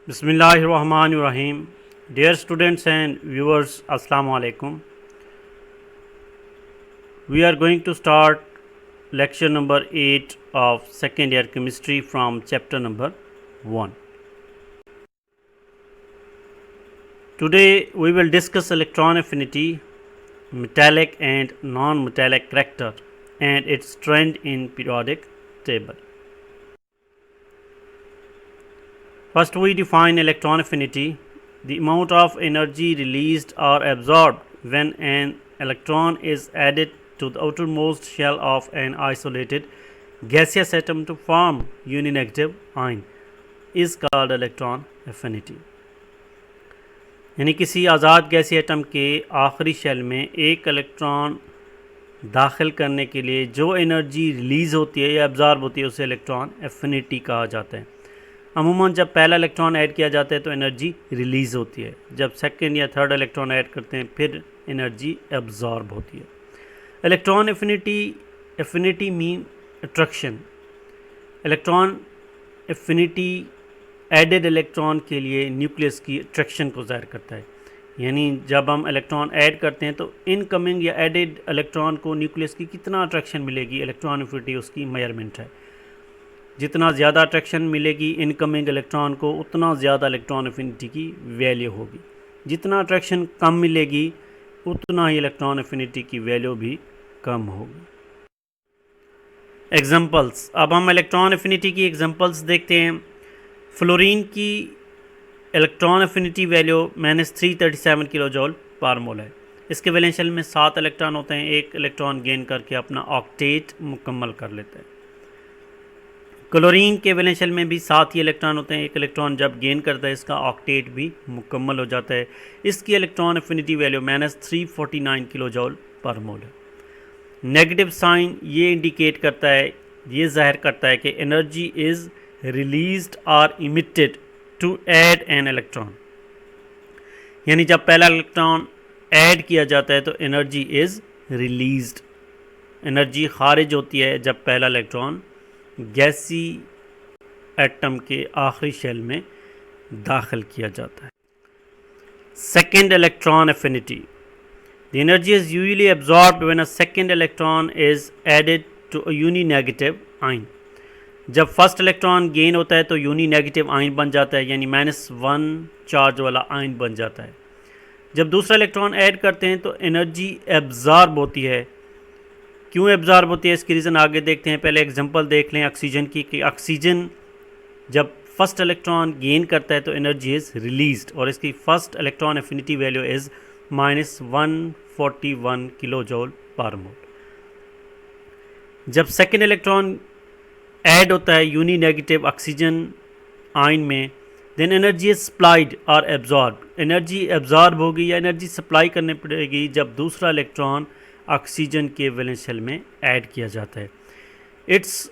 Bismillahirrahmanirrahim. Dear students and viewers, Assalamu alaikum. We are going to start lecture number 8 of second year chemistry from chapter number 1. Today we will discuss electron affinity, metallic and non-metallic character and its trend in periodic table. First we define electron affinity, the amount of energy released or absorbed when an electron is added to the outermost shell of an isolated gaseous atom to form uninegative ion is called electron affinity. यानी किसी आज़ाद गैसीय atom के आखिरी shell में एक electron दाखिल करने के लिए जो एनर्जी रिलीज़ होती है या एब्जॉर्ब होती है उसे इलेक्ट्रॉन एफिनिटी कहा जाता है। अमूमन जब पहला इलेक्ट्रॉन ऐड किया जाता है तो एनर्जी रिलीज़ होती है, जब सेकंड या थर्ड इलेक्ट्रॉन ऐड करते हैं फिर एनर्जी एब्जॉर्ब होती है। Electron affinity mean attraction. Electron affinity added electron के लिए न्यूक्लियस की अट्रैक्शन को ज़ाहिर करता है, यानी जब हम इलेक्ट्रॉन ऐड करते हैं तो इनकमिंग या एडेड इलेक्ट्रॉन को न्यूक्लियस की कितना अट्रैक्शन मिलेगी, इलेक्ट्रॉन एफिनिटी उसकी मेजरमेंट है। जितना ज़्यादा अट्रैक्शन मिलेगी इनकमिंग इलेक्ट्रॉन को उतना ज़्यादा इलेक्ट्रॉन एफिनिटी की वैल्यू होगी, जितना अट्रैक्शन कम मिलेगी उतना ही इलेक्ट्रॉन एफिनिटी की वैल्यू भी कम होगी। एग्जांपल्स, अब हम इलेक्ट्रॉन एफिनिटी की एग्जांपल्स देखते हैं। फ्लोरीन की electron affinity value -337 kilo joule per mole है। इसके वैलेंस शेल में 7 इलेक्ट्रॉन होते हैं, एक इलेक्ट्रॉन गेन करके अपना ऑक्टेट मुकम्मल कर लेता है। क्लोरीन के वैलेंस शेल में भी 7 ही इलेक्ट्रॉन होते हैं, एक इलेक्ट्रॉन जब गेन करता है इसका ऑक्टेट भी मुकम्मल हो जाता है। इसकी electron affinity value -349 kilo joule per mole है। नेगेटिव साइन ये इंडिकेट करता है, ये जाहिर करता है कि एनर्जी इज़ रिलीज्ड और emitted to add an electron, यानी जब पहला इलेक्ट्रॉन ऐड किया जाता है तो एनर्जी इज़ रिलीज्ड, एनर्जी खारिज होती है जब पहला इलेक्ट्रॉन गैसी एटम के आखिरी शेल में दाखिल किया जाता है। Second electron affinity, the energy is usually absorbed when a second electron is added to a uninegative ion. जब फर्स्ट इलेक्ट्रॉन गेन होता है तो यूनिनेगेटिव आयन बन जाता है, यानी -1 चार्ज वाला आयन बन जाता है। जब दूसरा इलेक्ट्रॉन ऐड करते हैं तो एनर्जी एब्जॉर्ब होती है। क्यों एब्जॉर्ब होती है इसकी रीज़न आगे देखते हैं। पहले एग्जांपल देख लें ऑक्सीजन की, कि ऑक्सीजन जब फर्स्ट इलेक्ट्रॉन गेन करता है तो एनर्जी इज़ रिलीज्ड और इसकी first electron affinity value is -141 kilo joule per mole. जब सेकेंड इलेक्ट्रॉन ऐड होता है यूनिनेगेटिव ऑक्सीजन आयन में, देन एनर्जी इज सप्लाइड और एब्जॉर्ब। एनर्जी एब्जॉर्ब होगी या एनर्जी सप्लाई करनी पड़ेगी जब दूसरा इलेक्ट्रॉन ऑक्सीजन के वैलेंस शेल में ऐड किया जाता है। Its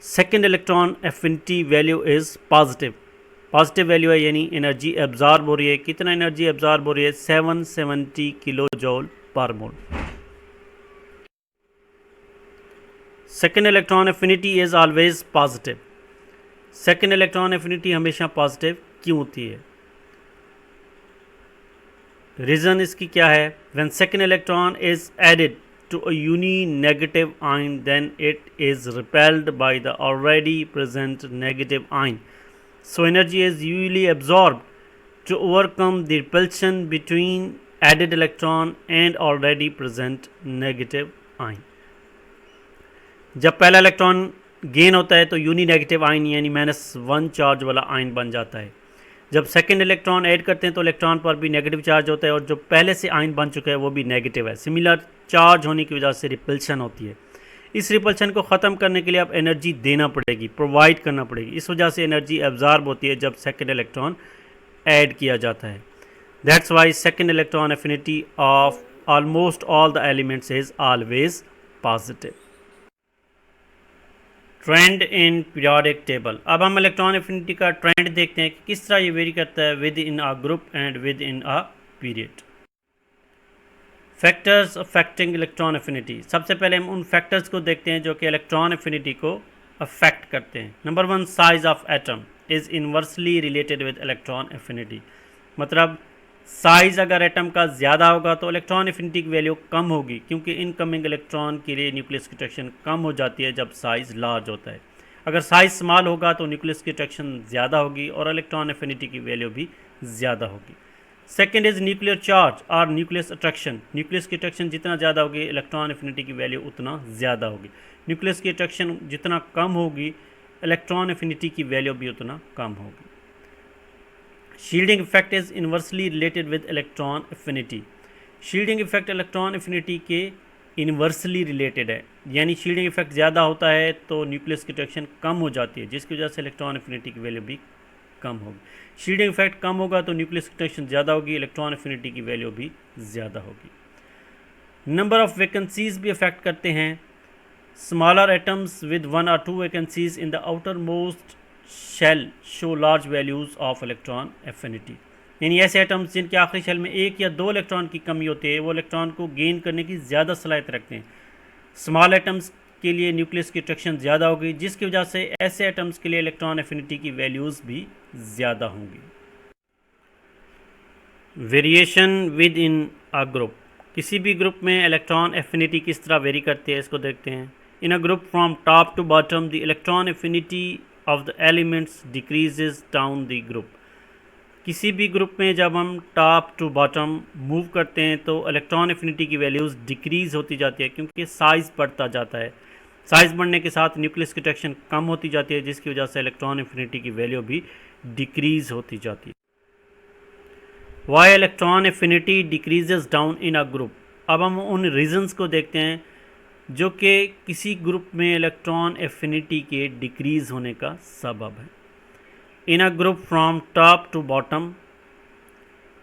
second electron affinity value is positive. Positive value है, यानी एनर्जी एब्जॉर्ब हो रही है। कितना एनर्जी एब्जॉर्ब हो रही है? 770 kilo joule per mole. Second electron affinity is always positive. Second electron affinity हमेशा पॉजिटिव क्यों होती है? रीज़न इसकी क्या है? When second electron is added to a uninegative ion then it is repelled by the already present negative ion, so energy is usually absorbed to overcome the repulsion between added electron and already present negative ion. जब पहला electron gain होता है तो यूनिनेगेटिव ion यानी -1 charge वाला ion बन जाता है। जब सेकेंड इलेक्ट्रॉन ऐड करते हैं तो इलेक्ट्रॉन पर भी नेगेटिव चार्ज होता है और जो पहले से आयन बन चुका है वो भी नेगेटिव है। सिमिलर चार्ज होने की वजह से रिपल्शन होती है। इस रिपल्शन को ख़त्म करने के लिए अब एनर्जी देना पड़ेगी, प्रोवाइड करना पड़ेगी। इस वजह से एनर्जी एब्जॉर्ब होती है जब सेकेंड इलेक्ट्रॉन ऐड किया जाता है। That's why second electron affinity of almost all the elements is always positive. Trend in periodic table, अब हम इलेक्ट्रॉन एफिनिटी का ट्रेंड देखते हैं कि किस तरह ये वेरी करता है with in a group and with in a period. Factors affecting electron affinity, सबसे पहले हम उन फैक्टर्स को देखते हैं जो कि इलेक्ट्रॉन एफिनिटी को अफेक्ट करते हैं। Number 1, size of atom. Is inversely related with electron affinity. मतलब साइज़ अगर एटम का ज़्यादा होगा तो इलेक्ट्रॉन एफिनिटी की वैल्यू कम होगी, क्योंकि इनकमिंग इलेक्ट्रॉन के लिए न्यूक्लियस की अट्रैक्शन कम हो जाती है जब साइज़ लार्ज होता है। अगर साइज़ स्मॉल होगा तो न्यूक्लियस की अट्रैक्शन ज़्यादा होगी और इलेक्ट्रॉन एफिनिटी की वैल्यू भी ज़्यादा होगी। सेकेंड इज़ न्यूक्लियर चार्ज और न्यूक्लियस अट्रैक्शन। न्यूक्लियस की अट्रैक्शन जितना ज़्यादा होगी इलेक्ट्रॉन एफिनिटी की वैल्यू उतना ज़्यादा होगी। न्यूक्लियस की अट्रैक्शन जितना कम होगी इलेक्ट्रॉन एफिनिटी की वैल्यू भी उतना कम होगी। Shielding effect is inversely related with electron affinity. Shielding effect electron affinity के इन्वर्सली रिलेटेड है, यानी शील्डिंग इफेक्ट ज़्यादा होता है तो न्यूक्लियस की अट्रैक्शन कम हो जाती है, जिसकी वजह से इलेक्ट्रॉन एफिनिटी की वैल्यू भी कम होगी। शील्डिंग इफेक्ट कम होगा तो न्यूक्लियस की अट्रैक्शन ज़्यादा होगी, इलेक्ट्रॉन एफिनिटी की वैल्यू भी ज़्यादा होगी। नंबर ऑफ़ वैकेंसीज भी अफेक्ट करते हैं। Smaller atoms with 1 or 2 vacancies in the outermost shell show large values of electron affinity. यानी ऐसे एटम्स जिनके आखिरी शेल में 1 या 2 इलेक्ट्रॉन की कमी होती है वो इलेक्ट्रॉन को गेन करने की ज़्यादा सलाहियत रखते हैं। स्मॉल एटम्स के लिए न्यूक्लियस की अट्रैक्शन ज़्यादा होगी, जिसकी वजह से ऐसे एटम्स के लिए इलेक्ट्रॉन एफिनिटी की वैल्यूज़ भी ज़्यादा होंगी। Variation within a group. किसी भी ग्रुप में इलेक्ट्रॉन एफिनिटी किस तरह वेरी करती है इसको देखते हैं। In a group from top to bottom the electron affinity of the elements decreases down the group. किसी भी ग्रुप में जब हम टॉप टू बॉटम मूव करते हैं तो इलेक्ट्रॉन एफिनिटी की वैल्यूज़ डिक्रीज़ होती जाती है, क्योंकि साइज़ बढ़ता जाता है। साइज़ बढ़ने के साथ न्यूक्लियस की अट्रैक्शन कम होती जाती है, जिसकी वजह से इलेक्ट्रॉन एफिनिटी की वैल्यू भी डिक्रीज़ होती जाती है। Why electron affinity decreases down in a group. अब हम उन रीज़न्स को देखते हैं जो कि किसी ग्रुप में इलेक्ट्रॉन एफिनिटी के डिक्रीज़ होने का सबब है। In a group from top to bottom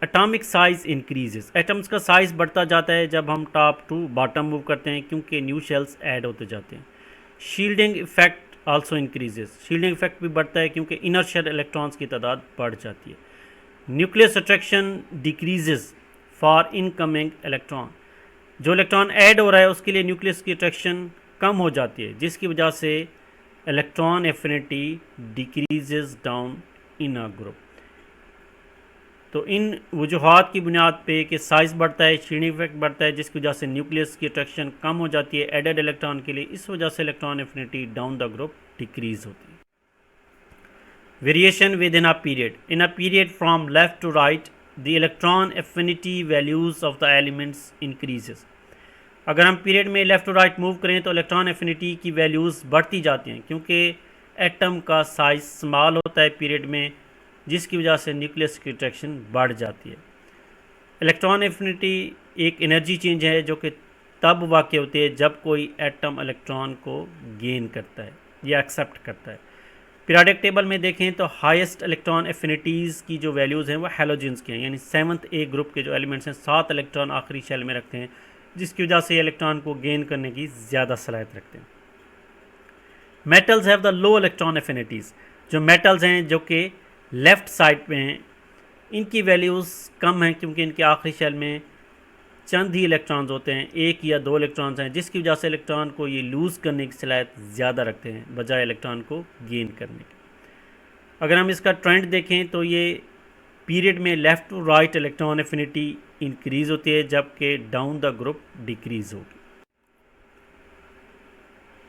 atomic size increases. Atoms का साइज़ बढ़ता जाता है जब हम टॉप टू बॉटम मूव करते हैं, क्योंकि न्यू शेल्स ऐड होते जाते हैं। Shielding effect also increases. Shielding effect भी बढ़ता है क्योंकि इनर शेल इलेक्ट्रॉन्स की तादाद बढ़ जाती है। Nucleus attraction decreases for incoming electron. जो इलेक्ट्रॉन ऐड हो रहा है उसके लिए न्यूक्लियस की अट्रैक्शन कम हो जाती है, जिसकी वजह से electron affinity decreases down in a group. तो इन वजूहात की बुनियाद पे कि साइज़ बढ़ता है, शील्डिंग इफेक्ट बढ़ता है, जिसकी वजह से न्यूक्लियस की अट्रैक्शन कम हो जाती है एडेड इलेक्ट्रॉन के लिए, इस वजह से electron affinity down the group decrease होती है। Variation within a period. In a period from left to right the electron affinity values of the elements increases. अगर हम पीरियड में लेफ़्ट टू राइट मूव करें तो electron affinity की values बढ़ती जाती हैं, क्योंकि एटम का साइज़ स्मॉल होता है पीरियड में, जिसकी वजह से न्यूक्लियस की अट्रैक्शन बढ़ जाती है। इलेक्ट्रॉन एफिनिटी एक एनर्जी चेंज है जो कि तब वाक़ होती है जब कोई एटम इलेक्ट्रॉन को गेन करता है या एक्सेप्ट करता है। पीरियोडिक टेबल में देखें तो हाईएस्ट इलेक्ट्रॉन एफिनिटीज़ की जो वैल्यूज़ हैं वो हैलोजेंस की हैं, यानी 7th A ग्रुप के जो एलिमेंट्स हैं 7 इलेक्ट्रॉन आखिरी शेल में रखते हैं, जिसकी वजह से इलेक्ट्रॉन को गेन करने की ज़्यादा सलाहियत रखते हैं। Metals have the low electron affinities. जो मेटल्स हैं जो कि लेफ़्ट साइड पे हैं इनकी वैल्यूज़ कम हैं, क्योंकि इनके आखिरी शेल में चंद ही इलेक्ट्रॉन्स होते हैं, 1 या 2 इलेक्ट्रॉन्स हैं, जिसकी वजह से इलेक्ट्रॉन को ये लूज़ करने की सलाहियत ज़्यादा रखते हैं बजाय इलेक्ट्रॉन को गेन करने की। अगर हम इसका ट्रेंड देखें तो ये पीरियड में left to right electron affinity increase होती है, जबकि डाउन द ग्रुप डिक्रीज़ होगी।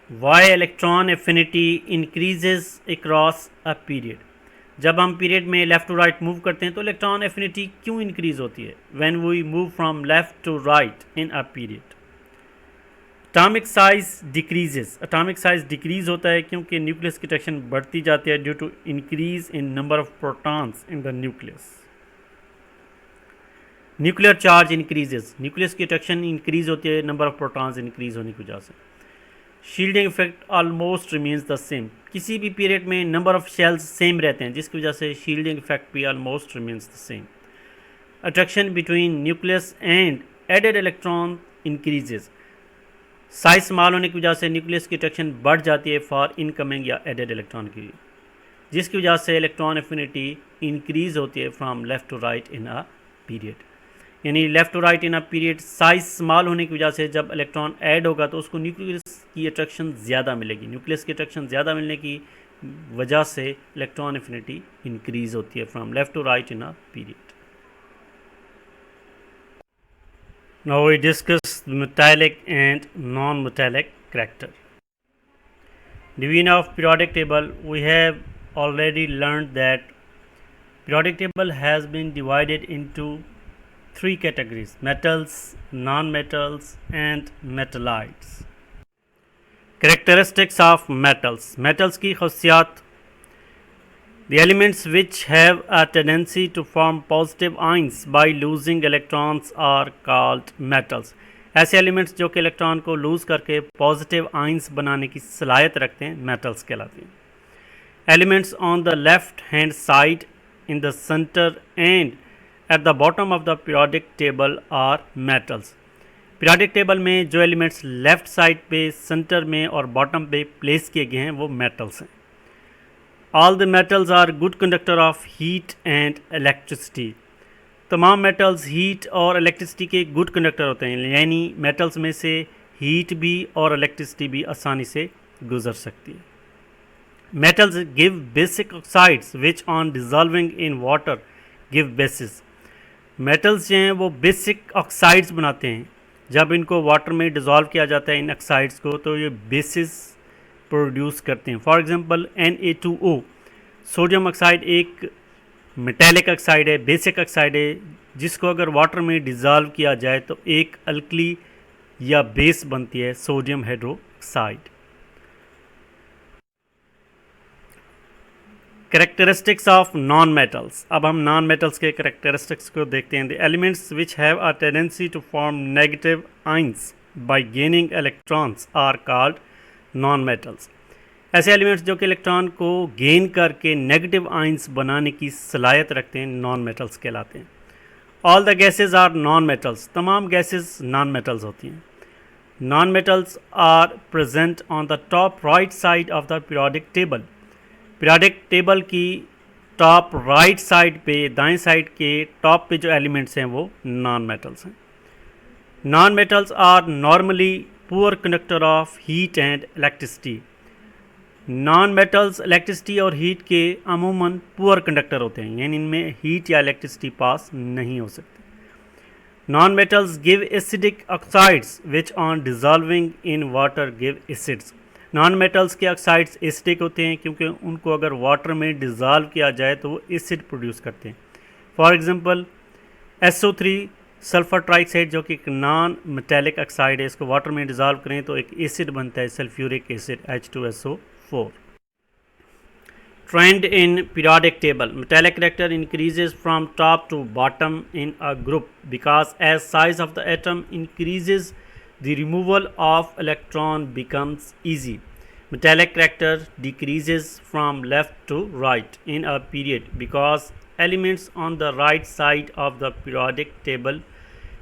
Why electron affinity increases across a period. जब हम पीरियड में लेफ़्ट टू राइट मूव करते हैं तो इलेक्ट्रॉन एफिनिटी क्यों इंक्रीज़ होती है? When we move from left to right in a period. Atomic size decreases. Atomic size decrease होता है क्योंकि न्यूक्लियस की अट्रैक्शन बढ़ती जाती है due to increase in number of protons in the nucleus. Nuclear charge increases. Nucleus की attraction increase होती है नंबर ऑफ प्रोटॉन्स इंक्रीज़ होने की वजह से। Shielding effect almost remains the same. किसी भी पीरियड में नंबर ऑफ शेल्स सेम रहते हैं, जिसकी वजह से शील्डिंग इफेक्ट भी almost remains the same. Attraction between nucleus and added electron increases. Size small होने की वजह से न्यूक्लियस की अट्रैक्शन बढ़ जाती है फॉर इनकमिंग या एडेड इलेक्ट्रॉन की, जिसकी वजह से इलेक्ट्रॉन एफिनिटी इंक्रीज होती है from left to right in a period. यानी left to right in a period size small होने की वजह से जब इलेक्ट्रॉन ऐड होगा तो उसको न्यूक्लियस की अट्रैक्शन ज़्यादा मिलेगी। न्यूक्लियस की अट्रैक्शन ज़्यादा मिलने की वजह से इलेक्ट्रॉन एफिनिटी इंक्रीज होती है from left to right in a period. Now we discuss metallic and non metallic character. Division of periodic table, we have already learned that periodic table has been divided into three categories: metals, non-metals and metallites. Characteristics of metals. Metals की खासियत: the elements which have a tendency to form positive ions by losing electrons are called metals. ऐसे elements जो कि electron को loose करके positive ions बनाने की सलाहियत रखते हैं मेटल्स कहलाते हैं. Elements on the left hand side, in the centre and at the bottom of the periodic table are metals. Periodic table में जो एलिमेंट्स लेफ्ट साइड पे, सेंटर में और बॉटम पे प्लेस किए गए हैं वो मेटल्स हैं. All the metals are good conductor of heat and electricity. तमाम मेटल्स हीट और इलेक्ट्रिसिटी के गुड कंडक्टर होते हैं, यानी मेटल्स में से हीट भी और इलेक्ट्रिसिटी भी आसानी से गुजर सकती है. Metals give basic oxides which on dissolving in water give basis. Metals जो हैं वो बेसिक ऑक्साइड्स बनाते हैं. जब इनको वाटर में डिज़ोल्व किया जाता है इन ऑक्साइड्स को तो ये बेसिस प्रोड्यूस करते हैं. For example Na2O, sodium oxide एक मेटालिक ऑक्साइड है, बेसिक ऑक्साइड है, जिसको अगर वाटर में डिज़ोल्व किया जाए तो एक अल्कली या बेस बनती है, sodium hydroxide. Characteristics of non metals. अब हम नॉन मेटल्स के कैरेक्टरिस्टिक्स को देखते हैं. The elements which have a tendency to form negative ions by gaining electrons are called non metals. ऐसे एलिमेंट्स जो कि इलेक्ट्रॉन को गेन करके नेगेटिव आइंस बनाने की सलाहियत रखते हैं नॉन मेटल्स कहलाते हैं. All the gases are non metals. तमाम गैसेज नॉन मेटल्स होती हैं. Non metals are present on the top right side of the periodic table. Periodic table की टॉप राइट साइड पे, दाएं साइड के टॉप पे जो एलिमेंट्स हैं वो नॉन मेटल्स हैं. Non metals are normally poor conductor of heat and electricity. Non metals electricity और हीट के अमूमन पुअर कंडक्टर होते हैं, यानी इनमें हीट या इलेक्ट्रिसिटी पास नहीं हो सकती. Non metals give acidic oxides which on dissolving in water give acids. Non metals के ऑक्साइड्स एसिडिक होते हैं क्योंकि उनको अगर वाटर में डिज़ोल्व किया जाए तो वो एसिड प्रोड्यूस करते हैं. For example SO3 sulphur trioxide जो कि एक नॉन मेटालिक ऑक्साइड है, इसको वाटर में डिज़ोल्व करें तो एक एसिड बनता है, sulphuric acid H2SO4. Trend in periodic table. Metallic character increases from top to bottom in a group because as size of the atom increases, the removal of electron becomes easy. Metallic character decreases from left to right in a period because elements on the right side of the periodic table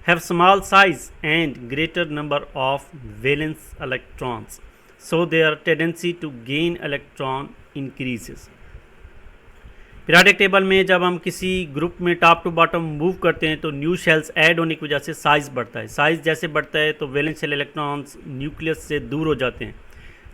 have small size and greater number of valence electrons, so their tendency to gain electron increases. Periodic table में जब हम किसी group में top to bottom move करते हैं तो new shells add होने की वजह से साइज़ बढ़ता है. साइज़ जैसे बढ़ता है तो वैलेंस शेल इलेक्ट्रॉन्स न्यूक्लियस से दूर हो जाते हैं,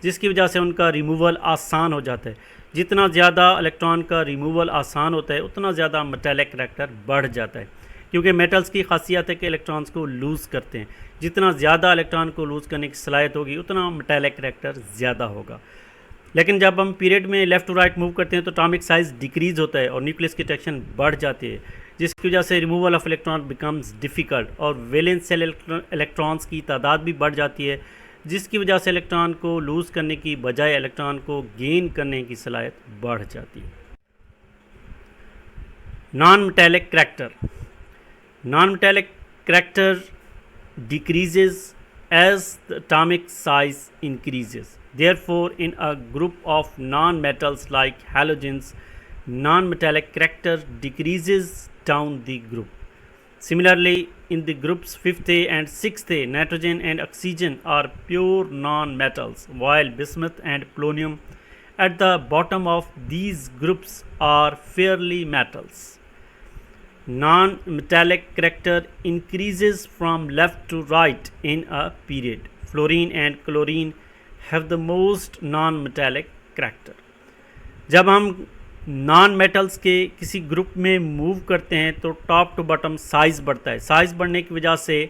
जिसकी वजह से उनका रिमूवल आसान हो जाता है. जितना ज़्यादा इलेक्ट्रॉन का रिमूवल आसान होता है उतना ज़्यादा मेटालिक करैक्टर बढ़ जाता है, क्योंकि मेटल्स की खासियत है कि इलेक्ट्रॉन्स को लूज़ करते हैं. जितना ज़्यादा इलेक्ट्रॉन को लूज़ करने की सलाहियत होगी उतना मेटालिक करैक्टर ज़्यादा होगा. लेकिन जब हम पीरियड में लेफ़्ट टू राइट मूव करते हैं तो एटॉमिक साइज़ डिक्रीज़ होता है और न्यूक्लियस की ट्रैक्शन बढ़ जाती है, जिसकी वजह से removal of electron becomes difficult और वैलेंस शेल इलेक्ट्रॉन्स की तादाद भी बढ़ जाती है, जिसकी वजह से इलेक्ट्रॉन को लूज़ करने की बजाय इलेक्ट्रॉन को गेन करने की सलाहियत बढ़ जाती है. Non metallic character. Non metallic character decreases as the atomic size increases. Therefore, in a group of non-metals like halogens, non-metallic character decreases down the group. Similarly, in the groups 5th A and 6th A, nitrogen and oxygen are pure non-metals, while bismuth and polonium at the bottom of these groups are fairly metals. Non-metallic character increases from left to right in a period. Fluorine and chlorine have the most non-metallic character. जब हम non metals के किसी group में move करते हैं तो top to bottom size बढ़ता है। साइज़ बढ़ने की वजह से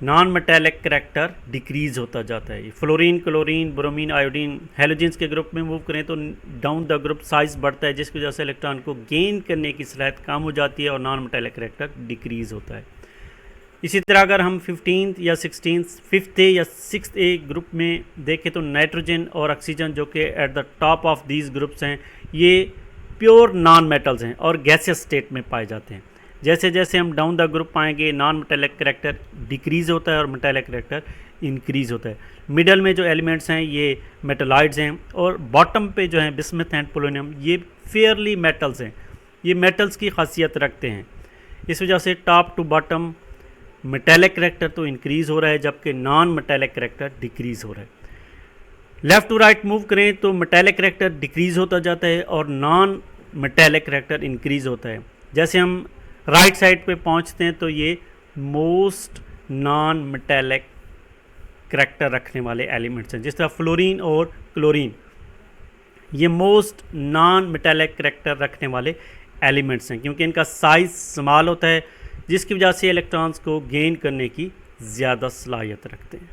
नॉन मेटेलिक करैक्टर डिक्रीज़ होता जाता है। Fluorine, chlorine, bromine, iodine, halogens के ग्रुप में मूव करें तो डाउन द ग्रुप साइज़ बढ़ता है, जिसकी वजह से इलेक्ट्रॉन को गेन करने की सलाहियत कम हो जाती है और नॉन मेटेलिक करैक्टर डिक्रीज़ होता है। इसी तरह अगर हम 15th या 16th, 5th या 6th ए ग्रुप में देखें तो नाइट्रोजन और ऑक्सीजन जो कि at the top of these groups हैं, ये प्योर नॉन मेटल्स हैं और गैसियस स्टेट में पाए जाते हैं। जैसे जैसे हम डाउन द ग्रुप पाएंगे नॉन मेटेलिक करैक्टर डिक्रीज़ होता है और मेटेलिक करैक्टर इंक्रीज़ होता है। मिडल में जो एलिमेंट्स हैं ये मेटलाइड्स हैं और बॉटम पे जो हैं बिस्मथ एंड पोलोनियम, ये फेयरली मेटल्स हैं, ये मेटल्स की खासियत रखते हैं। इस वजह से top to bottom metallic character तो इंक्रीज़ हो रहा है जबकि नॉन मेटेलिक करैक्टर डिक्रीज़ हो रहा है। लेफ़्ट टू राइट मूव करें तो मेटेलिक करैक्टर डिक्रीज़ होता जाता है और नॉन मेटेलिक करैक्टर इंक्रीज़ होता है। जैसे हम राइट साइड पे पहुंचते हैं तो ये मोस्ट नॉन मेटेलिक करैक्टर रखने वाले एलिमेंट्स हैं। जिस तरह फ्लोरीन और क्लोरीन, ये मोस्ट नॉन मेटेलिक करैक्टर रखने वाले एलिमेंट्स हैं क्योंकि इनका साइज़ स्मॉल होता है, जिसकी वजह से इलेक्ट्रॉन्स को गेन करने की ज़्यादा सलाहियत रखते हैं।